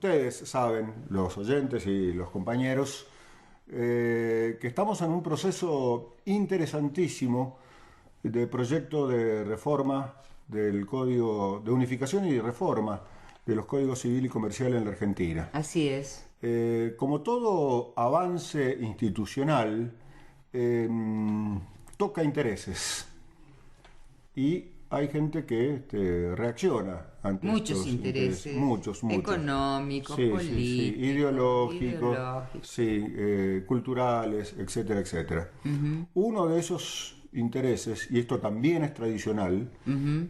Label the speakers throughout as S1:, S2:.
S1: ustedes saben, los oyentes y los compañeros, que estamos en un proceso interesantísimo de proyecto de reforma del Código de Unificación y reforma de los códigos civil y comercial en la Argentina.
S2: Así es.
S1: Como todo avance institucional, toca intereses y hay gente que reacciona ante
S2: Muchos
S1: estos
S2: intereses.
S1: muchos.
S2: Económicos,
S1: Sí,
S2: políticos,
S1: ideológicos, sí, culturales, etcétera, etcétera. Uno de esos intereses, y esto también es tradicional,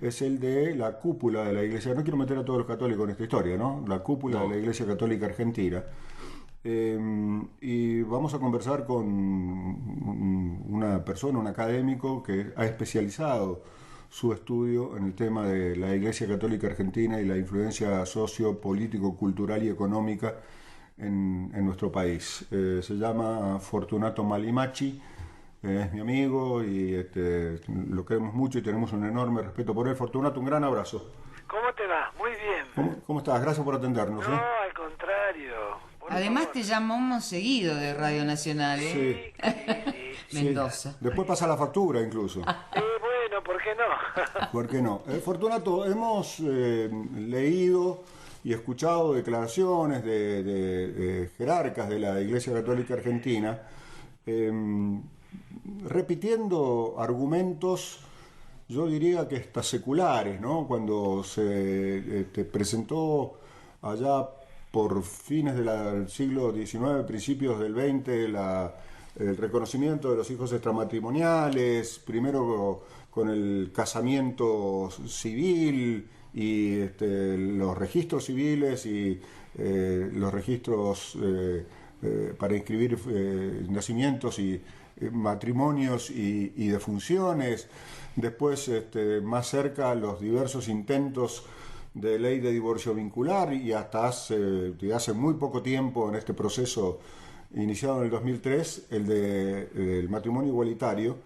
S1: es el de la cúpula de la Iglesia. No quiero meter a todos los católicos en esta historia, ¿no? La cúpula de la Iglesia Católica Argentina. Y vamos a conversar con una persona, un académico que ha especializado su estudio en el tema de la Iglesia Católica Argentina y la influencia sociopolítico, cultural y económica en nuestro país. Se llama Fortunato Malimachi, es mi amigo y lo queremos mucho y tenemos un enorme respeto por él. Fortunato, un gran abrazo.
S3: ¿Cómo te va? Muy bien.
S1: ¿Cómo estás? Gracias por atendernos.
S3: No, al contrario.
S2: Además te llamamos seguido de Radio Nacional,
S3: ¿eh? Sí.
S2: Mendoza.
S1: Sí. Después pasa la factura incluso.
S3: Bueno, ¿por qué no?
S1: ¿Por qué no? Fortunato, hemos leído y escuchado declaraciones de jerarcas de la Iglesia Católica Argentina repitiendo argumentos, yo diría que hasta seculares, ¿no? Cuando se presentó allá por fines del siglo XIX, principios del XX, el reconocimiento de los hijos extramatrimoniales, primero con el casamiento civil y los registros civiles y los registros para inscribir nacimientos y matrimonios y defunciones. Después, más cerca, los diversos intentos de ley de divorcio vincular y hasta hace muy poco tiempo en este proceso iniciado en el 2003, el matrimonio igualitario.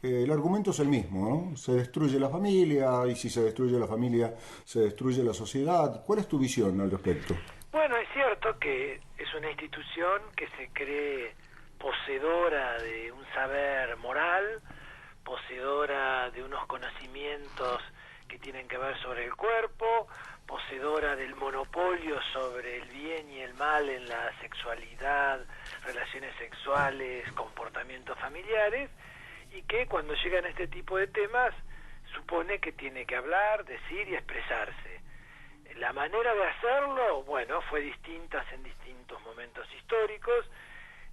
S1: El argumento es el mismo, ¿no? Se destruye la familia y si se destruye la familia se destruye la sociedad. ¿Cuál es tu visión al respecto?
S3: Bueno, es cierto que es una institución que se cree poseedora de un saber moral, poseedora de unos conocimientos que tienen que ver sobre el cuerpo, poseedora del monopolio sobre el bien y el mal en la sexualidad, relaciones sexuales, comportamientos familiares, y que cuando llegan a este tipo de temas supone que tiene que hablar, decir y expresarse. La manera de hacerlo, bueno, fue distinta en distintos momentos históricos.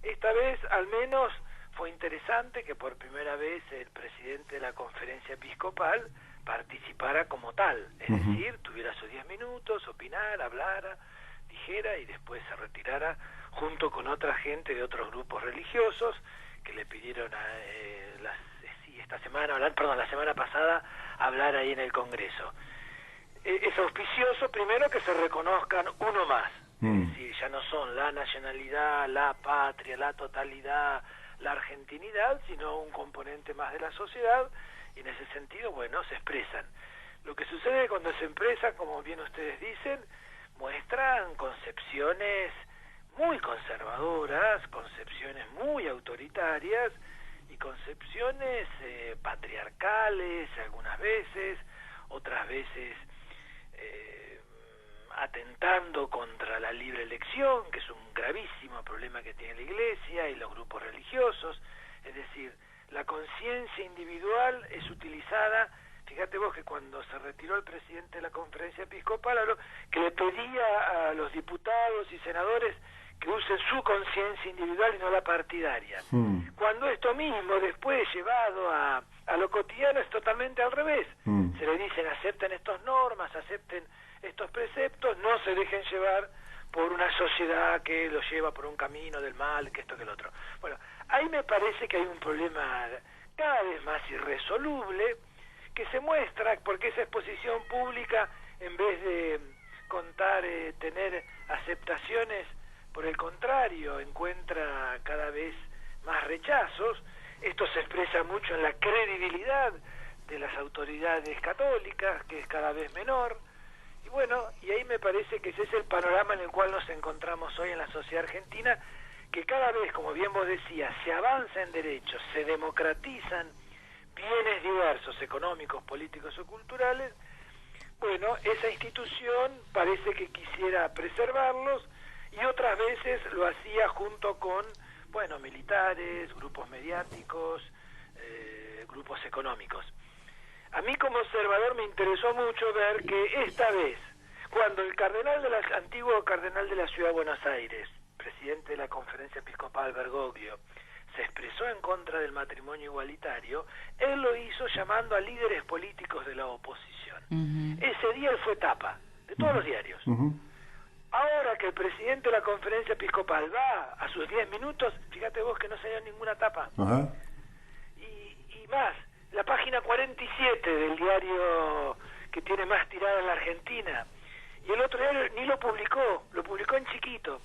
S3: Esta vez, al menos, fue interesante que por primera vez el presidente de la conferencia episcopal participara como tal, es decir, tuviera sus 10 minutos, opinara, hablara, dijera y después se retirara junto con otra gente de otros grupos religiosos que le pidieron la semana pasada hablar ahí en el Congreso. Es auspicioso primero que se reconozcan uno más, es decir, ya no son la nacionalidad, la patria, la totalidad, la argentinidad, sino un componente más de la sociedad, y en ese sentido, bueno, se expresan. Lo que sucede cuando se expresan, como bien ustedes dicen, muestran concepciones muy conservadoras, concepciones muy autoritarias y concepciones patriarcales algunas veces, otras veces atentando contra la libre elección, que es un gravísimo problema que tiene la Iglesia y los grupos religiosos. Es decir, la conciencia individual es utilizada. Fíjate vos que cuando se retiró el presidente de la conferencia episcopal, que le pedía a los diputados y senadores que usen su conciencia individual y no la partidaria. Cuando esto mismo después llevado a lo cotidiano es totalmente al revés. Se le dicen acepten estas normas, acepten estos preceptos, no se dejen llevar por una sociedad que los lleva por un camino del mal, que esto que el otro. Bueno, ahí me parece que hay un problema cada vez más irresoluble que se muestra porque esa exposición pública, en vez de tener aceptaciones, por el contrario, encuentra cada vez más rechazos. Esto se expresa mucho en la credibilidad de las autoridades católicas, que es cada vez menor. Y bueno, y ahí me parece que ese es el panorama en el cual nos encontramos hoy en la sociedad argentina, que cada vez, como bien vos decías, se avanza en derechos, se democratizan bienes diversos, económicos, políticos o culturales. Bueno, esa institución parece que quisiera preservarlos y otras veces lo hacía junto con, bueno, militares, grupos mediáticos, grupos económicos. A mí como observador me interesó mucho ver que esta vez, cuando el antiguo cardenal de la Ciudad de Buenos Aires, presidente de la Conferencia Episcopal Bergoglio, se expresó en contra del matrimonio igualitario, él lo hizo llamando a líderes políticos de la oposición. Ese día él fue tapa de todos los diarios. Ahora que el presidente de la Conferencia Episcopal va a sus 10 minutos, fíjate vos que no se dio ninguna tapa. Y más, la página 47 del diario que tiene más tirada en la Argentina, y el otro diario ni lo publicó en chiquito.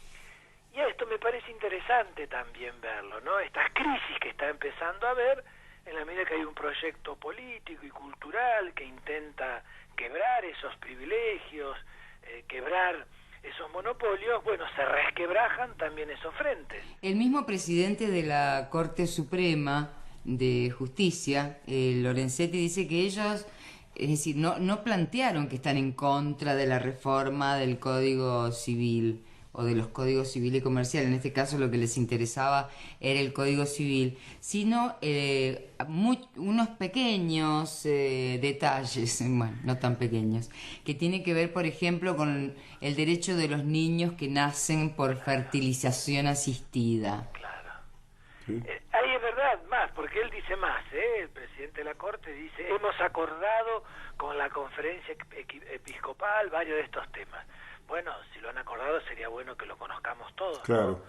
S3: Y esto me parece interesante también verlo, ¿no? Estas crisis que está empezando a haber en la medida que hay un proyecto político y cultural que intenta quebrar esos privilegios, quebrar esos monopolios, bueno, se resquebrajan también esos frentes.
S2: El mismo presidente de la Corte Suprema de Justicia, Lorenzetti, dice que ellos, es decir, no plantearon que están en contra de la reforma del Código Civil o de los códigos civil y comercial. En este caso lo que les interesaba era el Código Civil, sino unos pequeños detalles, bueno, no tan pequeños, que tienen que ver, por ejemplo, con el derecho de los niños que nacen por fertilización asistida.
S3: Claro. ¿Sí? Ahí es verdad, más, porque él dice más, el presidente de la Corte dice, hemos acordado con la Conferencia Episcopal varios de estos temas. Bueno, si lo han acordado sería bueno que lo conozcamos todos,
S1: claro,
S3: ¿no?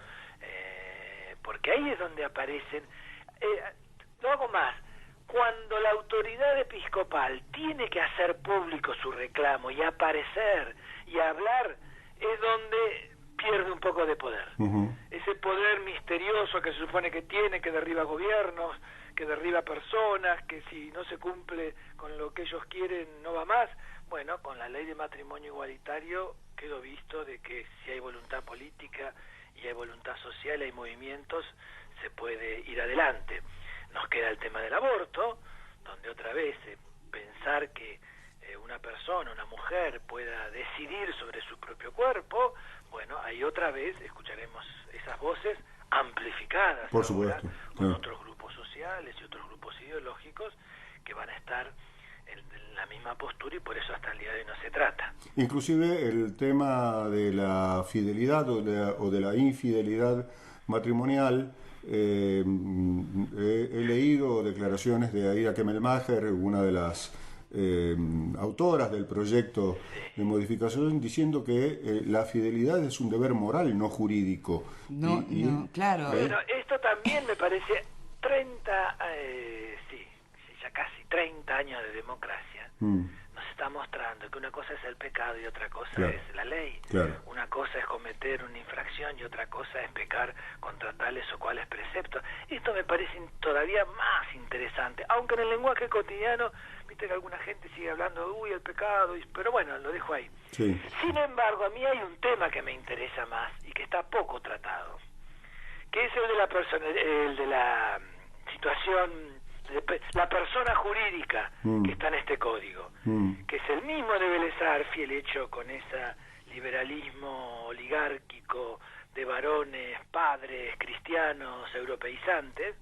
S3: Porque ahí es donde aparecen. Lo hago más. Cuando la autoridad episcopal tiene que hacer público su reclamo y aparecer y hablar, es donde pierde un poco de poder. Ese poder misterioso que se supone que tiene, que derriba gobiernos, que derriba personas, que si no se cumple con lo que ellos quieren no va más. Bueno, con la ley de matrimonio igualitario quedó visto de que si hay voluntad política y hay voluntad social, hay movimientos, se puede ir adelante. Nos queda el tema del aborto, donde otra vez pensar que una persona, una mujer, pueda decidir sobre su propio cuerpo, bueno, ahí otra vez escucharemos esas voces amplificadas,
S1: por supuesto,
S3: con otros grupos sociales y otros grupos ideológicos que van a estar en la misma postura, y por eso hasta el día de hoy no se trata.
S1: Inclusive el tema de la fidelidad o de la infidelidad matrimonial, he leído declaraciones de Aida Kemmelmacher, una de las autoras del proyecto de modificación, diciendo que la fidelidad es un deber moral, no jurídico.
S2: No, claro.
S3: Bueno, esto también me parece 30, ya casi 30 años de democracia, nos está mostrando que una cosa es el pecado y otra cosa es la ley. Una cosa es cometer una infracción y otra cosa es pecar contra tales o cuales preceptos. Esto me parece todavía más interesante, aunque en el lenguaje cotidiano, viste que alguna gente sigue hablando, el pecado, pero bueno, lo dejo ahí.
S1: Sí.
S3: Sin embargo, a mí hay un tema que me interesa más y que está poco tratado, que es el de la situación, la persona jurídica que está en este código, que es el mismo de Vélez Arfiel, el hecho con ese liberalismo oligárquico de varones, padres, cristianos, europeizantes,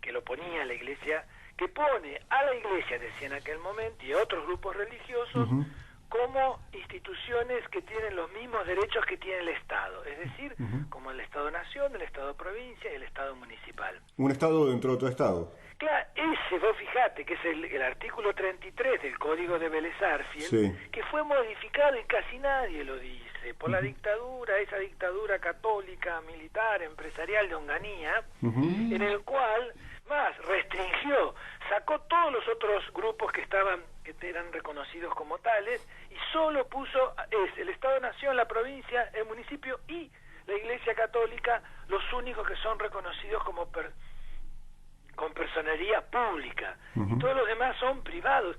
S3: que lo ponía a la Iglesia, que pone a la Iglesia, decía en aquel momento, y a otros grupos religiosos, como instituciones que tienen los mismos derechos que tiene el Estado, es decir, como el Estado-Nación, el Estado-Provincia y el Estado municipal.
S1: Un Estado dentro de otro Estado.
S3: Claro, vos fijate que es el artículo 33 del Código de Vélez Arfiel, que fue modificado y casi nadie lo dice, por la dictadura, esa dictadura católica, militar, empresarial de Onganía, en el cual más restringió, sacó todos los otros grupos que eran reconocidos como tales, y solo puso el Estado-Nación, la provincia, el municipio y la Iglesia Católica, los únicos que son reconocidos como con personería pública, y todos los demás son privados.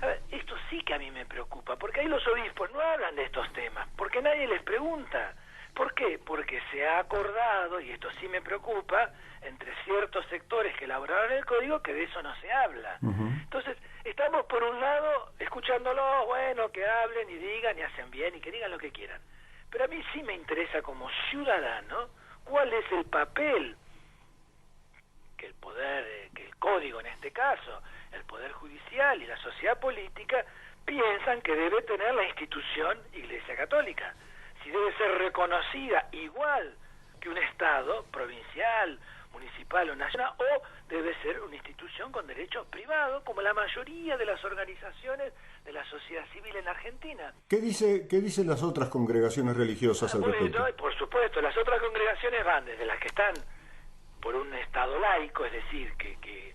S3: A ver, esto sí que a mí me preocupa, porque ahí los obispos no hablan de estos temas, porque nadie les pregunta. ¿Por qué? Porque se ha acordado, y esto sí me preocupa, entre ciertos sectores que elaboraron el código, que de eso no se habla. Entonces, estamos por un lado escuchándolos, bueno, que hablen y digan y hacen bien y que digan lo que quieran. Pero a mí sí me interesa como ciudadano cuál es el papel que el poder, que el código en este caso, el poder judicial y la sociedad política piensan que debe tener la institución Iglesia Católica. Si debe ser reconocida igual que un Estado, provincial, municipal o nacional, o debe ser una institución con derechos privados, como la mayoría de las organizaciones de la sociedad civil en Argentina.
S1: ¿Qué dicen las otras congregaciones religiosas al respecto?
S3: Bueno, por supuesto, las otras congregaciones van desde las que están por un Estado laico, es decir, que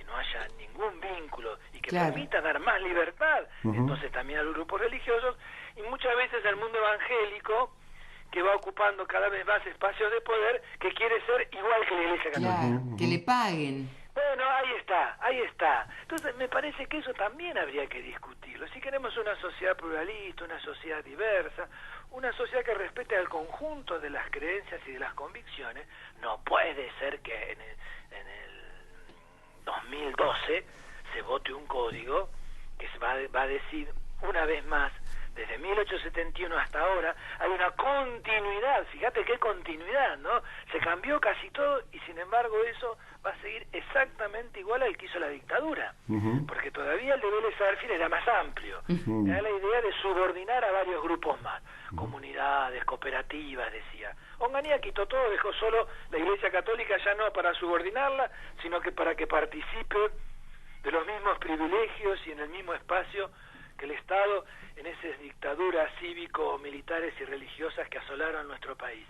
S3: no haya ningún vínculo y que permita dar más libertad, entonces también a los grupos religiosos, y muchas veces al mundo evangélico, que va ocupando cada vez más espacios de poder, que quiere ser igual que la Iglesia Católica.
S2: Claro, que le paguen.
S3: Bueno, ahí está. Entonces me parece que eso también habría que discutirlo. Si queremos una sociedad pluralista, una sociedad diversa, una sociedad que respete al conjunto de las creencias y de las convicciones, no puede ser que en el 2012 se vote un código que va a decir una vez más, desde 1871 hasta ahora, hay una continuidad, fíjate qué continuidad, ¿no? Se cambió casi todo y sin embargo eso va a seguir exactamente igual al que hizo la dictadura, porque todavía el de Vélez Sarsfield era más amplio, era la idea de subordinar a varios grupos más, comunidades, cooperativas, decía. Onganía quitó todo, dejó solo la Iglesia Católica, ya no para subordinarla, sino que para que participe de los mismos privilegios y en el mismo espacio que el Estado en esas dictaduras cívico-militares y religiosas que asolaron nuestro país.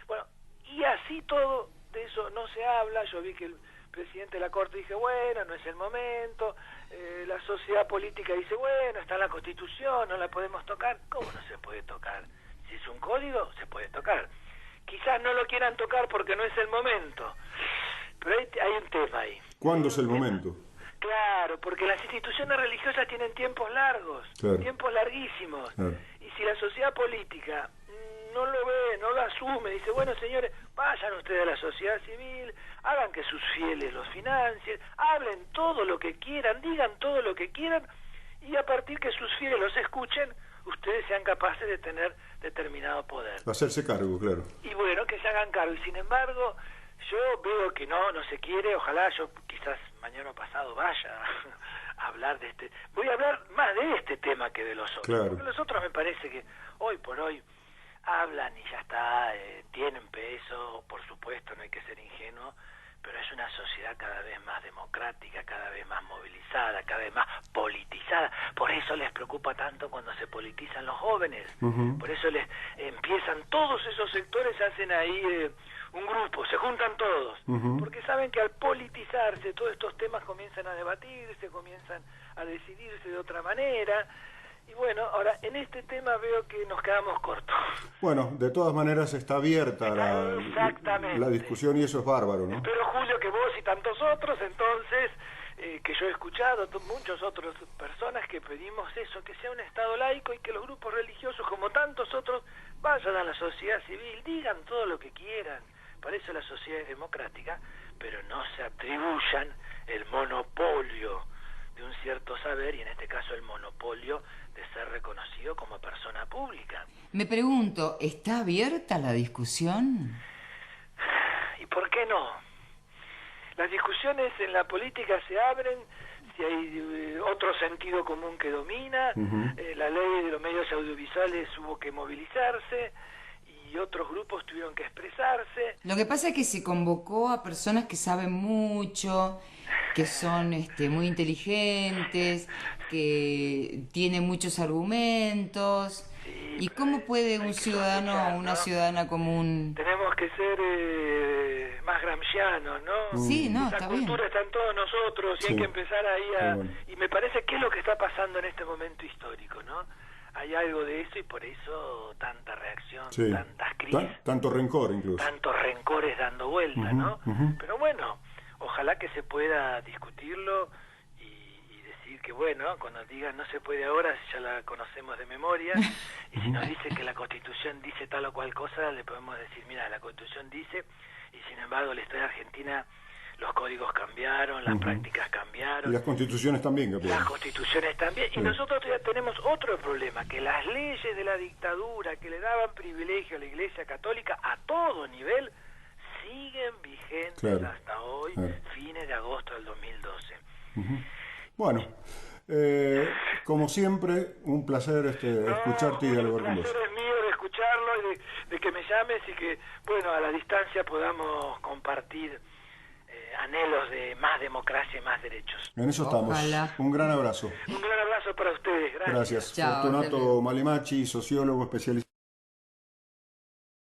S3: Bueno, y así todo, de eso no se habla. Yo vi que el presidente de la Corte dice, bueno, no es el momento, la sociedad política dice, bueno, está en la Constitución, no la podemos tocar. ¿Cómo no se puede tocar? Si es un código, se puede tocar. Quizás no lo quieran tocar porque no es el momento, pero hay un tema ahí.
S1: ¿Cuándo es el momento?
S3: Claro, porque las instituciones religiosas tienen tiempos largos, tiempos larguísimos, y si la sociedad política no lo ve, no lo asume, dice, bueno señores, vayan ustedes a la sociedad civil, hagan que sus fieles los financien, hablen todo lo que quieran, digan todo lo que quieran, y a partir que sus fieles los escuchen, ustedes sean capaces de tener determinado poder.
S1: Hacerse cargo, claro.
S3: Y bueno, que se hagan cargo, y sin embargo, yo veo que no se quiere, ojalá yo quizás mañana o pasado vaya a hablar de este, voy a hablar más de este tema que de los otros,
S1: claro.
S3: Porque los otros me parece que hoy por hoy hablan y ya está, tienen peso, por supuesto, no hay que ser ingenuo, pero es una sociedad cada vez más democrática, cada vez más movilizada, cada vez más politizada. Por eso les preocupa tanto cuando se politizan los jóvenes. Por eso les empiezan todos esos sectores, hacen ahí un grupo, se juntan todos, porque saben que al politizarse todos estos temas comienzan a debatirse, comienzan a decidirse de otra manera. Y bueno, ahora en este tema veo que nos quedamos cortos.
S1: Bueno, de todas maneras está abierta la discusión y eso es bárbaro, ¿no?
S3: Espero, Julio, que vos y tantos otros, entonces, que yo he escuchado, muchas otras personas que pedimos eso, que sea un Estado laico y que los grupos religiosos, como tantos otros, vayan a la sociedad civil, digan todo lo que quieran. Para eso la sociedad es democrática, pero no se atribuyan el monopolio de un cierto saber, y en este caso el monopolio de ser reconocido como persona pública.
S2: Me pregunto, ¿está abierta la discusión?
S3: ¿Y por qué no? Las discusiones en la política se abren si hay otro sentido común que domina, la ley de los medios audiovisuales hubo que movilizarse, y otros grupos tuvieron que expresarse.
S2: Lo que pasa es que se convocó a personas que saben mucho, que son muy inteligentes, que tienen muchos argumentos. Sí, ¿y cómo puede un ciudadano o una ciudadana común?
S3: Tenemos que ser más gramscianos, ¿no?
S2: Sí, no,
S3: esa
S2: está
S3: cultura
S2: bien.
S3: está en todos nosotros, y
S1: sí.
S3: hay que empezar ahí a...
S1: Bueno.
S3: Y me parece que es lo que está pasando en este momento histórico, ¿no? Hay algo de eso y por eso tanta reacción,
S1: sí.
S3: tantas crisis.
S1: Tanto rencor incluso.
S3: Tantos rencores dando vuelta, ¿no? Pero bueno, ojalá que se pueda discutirlo y decir decir que bueno, cuando digan no se puede ahora, ya la conocemos de memoria, y si nos dice que la Constitución dice tal o cual cosa, le podemos decir, mira, la Constitución dice, y sin embargo la historia argentina, los códigos cambiaron, las prácticas cambiaron.
S1: Y las constituciones también cambiaron.
S3: Las constituciones también.
S1: Sí.
S3: Y nosotros todavía tenemos otro problema, que las leyes de la dictadura que le daban privilegio a la Iglesia Católica a todo nivel, siguen vigentes hasta hoy, fines de agosto del 2012.
S1: Bueno, como siempre, un placer escucharte y dialogar con vos.
S3: El placer es mío de escucharlo y de que me llames y que, bueno, a la distancia podamos compartir anhelos de más democracia y más derechos.
S1: En eso estamos.
S2: Ojalá.
S1: Un gran abrazo.
S3: Un gran abrazo para ustedes. Gracias.
S1: Gracias.
S2: Chao,
S1: Fortunato Malimachi, sociólogo especialista.